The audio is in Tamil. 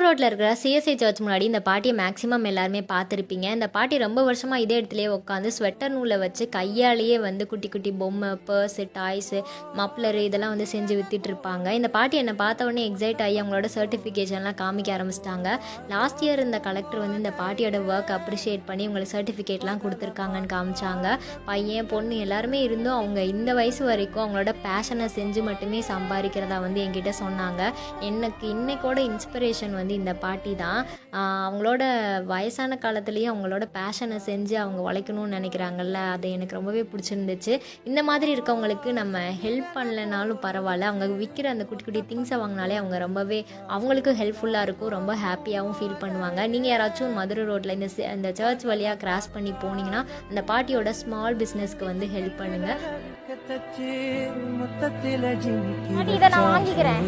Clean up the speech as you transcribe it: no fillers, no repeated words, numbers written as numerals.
ரோட்டில் இருக்கிற சிஎஸ்ஐ சர்ச் முன்னாடி இந்த பாட்டியை மேக்ஸிமம் எல்லாருமே பார்த்துருப்பீங்க. இந்த பாட்டி ரொம்ப வருஷமாக இதே இடத்துலையே உட்காந்து ஸ்வெட்டர் நூலை வச்சு கையாலேயே வந்து குட்டி குட்டி பொம்மை, பர்ஸு, டாய்ஸு, மப்ளரு இதெல்லாம் வந்து செஞ்சு வித்துட்டு இருப்பாங்க. இந்த பாட்டி என்னை பார்த்த உடனே எக்ஸைட் ஆகி அவங்களோட சர்டிஃபிகேஷன்லாம் காமிக்க ஆரம்பிச்சிட்டாங்க. லாஸ்ட் இயர் இந்த கலெக்டர் வந்து இந்த பாட்டியோட ஒர்க் அப்ரிஷியேட் பண்ணி உங்களுக்கு சர்டிஃபிகேட்லாம் கொடுத்துருக்காங்கன்னு காமிச்சாங்க. பையன் பொண்ணு எல்லாருமே இருந்தும் அவங்க இந்த வயசு வரைக்கும் அவங்களோட பேஷனை செஞ்சு மட்டுமே சம்பாதிக்கிறதா வந்து என்கிட்ட சொன்னாங்க. எனக்கு இன்னைக்கோட இன்ஸ்பிரேஷன் வந்து இந்த பாட்டி தான். அவங்களோட வயசான காலத்துலேயும் அவங்களோட பேஷனை செஞ்சு அவங்க உழைக்கணும்னு நினைக்கிறாங்கல்ல, அது எனக்கு ரொம்பவே பிடிச்சிருந்துச்சு. இந்த மாதிரி இருக்கவங்களுக்கு நம்ம ஹெல்ப் பண்ணலைனாலும் பரவாயில்ல, அவங்க விற்கிற அந்த குட்டி குட்டி திங்ஸை வாங்கினாலே அவங்க ரொம்பவே அவங்களுக்கும் ஹெல்ப்ஃபுல்லாக இருக்கும், ரொம்ப ஹாப்பியாகவும் ஃபீல் பண்ணுவாங்க. நீங்கள் யாராச்சும் மதுரை ரோட்டில் இந்த சர்ச் வழியாக கிராஸ் பண்ணி போனீங்கன்னா அந்த பாட்டியோட ஸ்மால் பிஸ்னஸ்க்கு வந்து ஹெல்ப் பண்ணுங்கள். இதை நான் வாங்கிக்கிறேன்.